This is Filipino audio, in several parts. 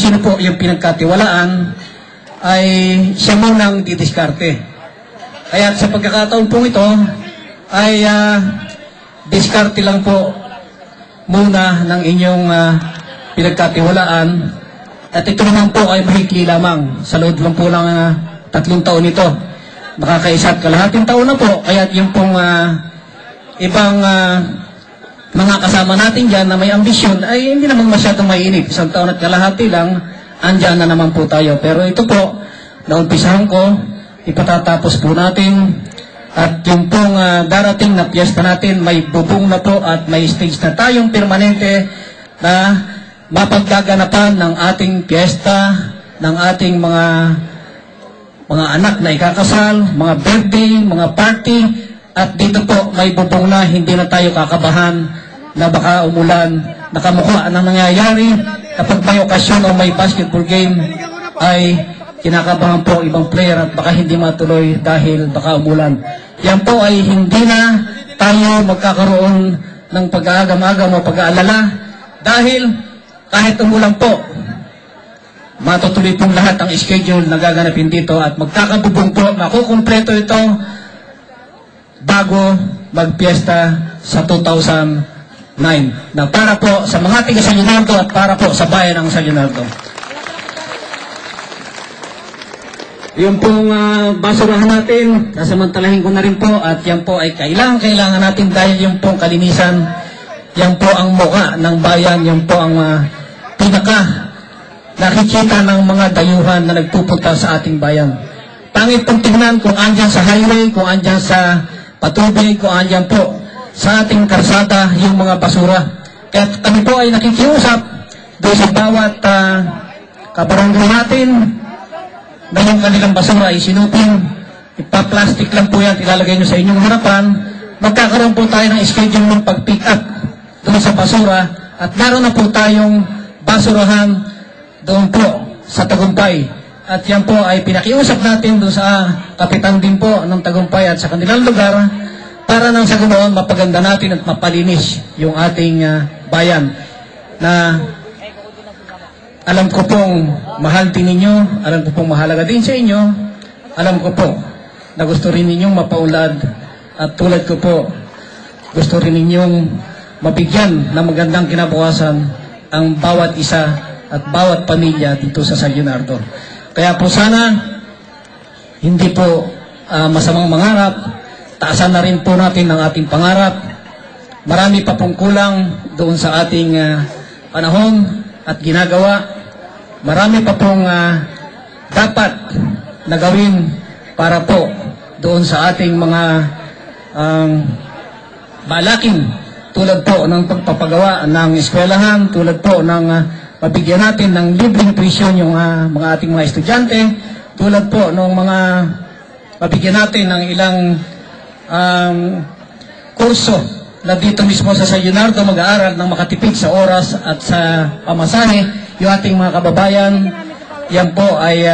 sino po yung pinagkatiwalaan, ay siya munang didiskarte. Kaya sa pagkakataon po ito, ay diskarte lang po muna ng inyong pinagkatiwalaan. At ito naman po ay mahikli lamang. Sa loob lang po ng 3 taon ito. Nakakaisat kalahating taon na po. Kaya yung pong ibang mga kasama natin dyan na may ambisyon ay hindi naman masyadong mainip. 1 taon at kalahati lang, andyan na naman po tayo. Pero ito po, naumpisahan ko, ipatatapos po natin. At yung pong darating na piyesta natin, may bubong na po at may stage na tayong permanente na mapaggaganapan ng ating piyesta, ng ating mga anak na ikakasal, mga birthday, mga party, at dito po may bubong na hindi na tayo kakabahan na baka umulan, nakamukha ng nangyayari kapag may okasyon o may basketball game ay kinakabahan po ibang player at baka hindi matuloy dahil baka umulan. Yan po ay hindi na tayo magkakaroon ng pag-aagam-agam o pag-aalala dahil kahit umulan po, matutuloy pong lahat ang schedule na gaganapin dito at magkakabubong po, makukumpleto ito bago magpiesta sa 2009 na para po sa mga tiga San Leonardo at para po sa bayan ng San Leonardo. Yung pong basurahan natin, nasamantalahin ko na rin po at yan po ay kailangan natin dahil yung pong kalinisan, yan po ang mukha ng bayan, yan po ang pinaka nakikita ng mga dayuhan na nagpupunta sa ating bayan. Pangit pong tingnan kung andyan sa highway, kung andyan sa patubig, kung andyan po sa ating karsada yung mga basura. Kaya kami po ay nakikiusap doon sa bawat kabarangay natin na yung kanilang basura ay sinupin, ipaplastic lang po yan, ilalagay nyo sa inyong harapan, magkakaroon po tayo ng schedule ng pag-pick up doon sa basura at naroon na po tayong basurahan doon po sa Tagumpay. At yan po ay pinakiusap natin doon sa kapitan din po ng Tagumpay at sa kanilang lugar para nang sa ganoon mapaganda natin at mapalinis yung ating bayan na alam ko pong mahal din ninyo, alam ko pong mahalaga din sa inyo, alam ko po na gusto rin ninyong mapaulad at tulad ko po gusto rin ninyong mabigyan ng magandang kinabukasan ang bawat isa at bawat pamilya dito sa San Leonardo. Kaya po sana hindi po masamang mangarap, taasan na rin po natin ang ating pangarap. Marami pa pong kulang doon sa ating panahon at ginagawa. Marami pa pong dapat na gawin para po doon sa ating mga balaking tulad po ng pagpapagawa ng eskwelahan, tulad po ng mabigyan natin ng libreng tuition yung mga ating mga estudyante, tulad po ng mga mabigyan natin ng ilang kurso na dito mismo sa San Leonardo mag-aaral ng makatipid sa oras at sa pamasahe yung ating mga kababayan. Yan po ay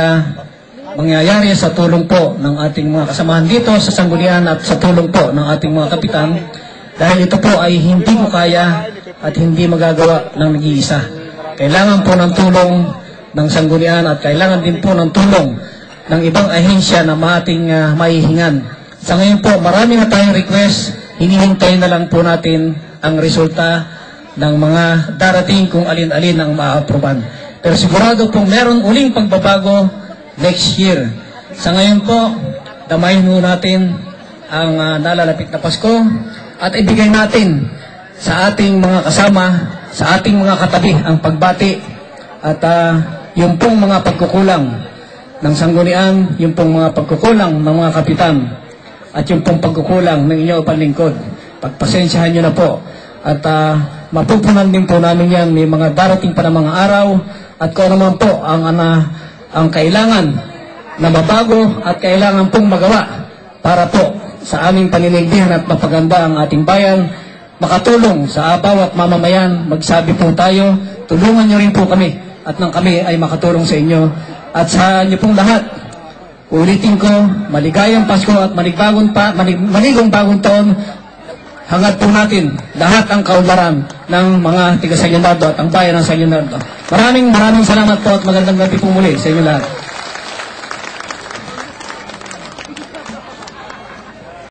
mangyayari sa tulong po ng ating mga kasamahan dito sa Sanggunian at sa tulong po ng ating mga kapitan dahil ito po ay hindi mo kaya at hindi magagawa ng nag-iisa. Kailangan po ng tulong ng Sanggunian at kailangan din po ng tulong ng ibang ahensya na ating maihingan. Sa ngayon po, marami na tayong request, hinihintay na lang po natin ang resulta ng mga darating kung alin-alin ang ma-aproban. Pero sigurado pong meron uling pagbabago next year. Sa ngayon po, damayin mo natin ang nalalapit na Pasko at ibigay natin sa ating mga kasama, sa ating mga katabi ang pagbati at yung pong mga pagkukulang ng Sanggunian, yung pong mga pagkukulang ng mga kapitan at yung pong pagkukulang ng inyong panlingkod. Pagpasensyahan nyo na po at mapupunan din po namin yan. May mga darating pa na mga araw at kung naman po ang kailangan na mabago at kailangan pong magawa para po sa aming paninindihan at mapaganda ang ating bayan, makatulong sa bawat mamamayan, magsabi po tayo, tulungan nyo rin po kami at nang kami ay makatulong sa inyo at sa inyo pong lahat. Ulitin ko, maligayang Pasko at maligong bagong taon. Hangad po natin lahat ang kaunlaran ng mga tiga San Leonardo at ang bayan ng San Leonardo. Maraming salamat po at magandang gabi po muli sa inyo lahat.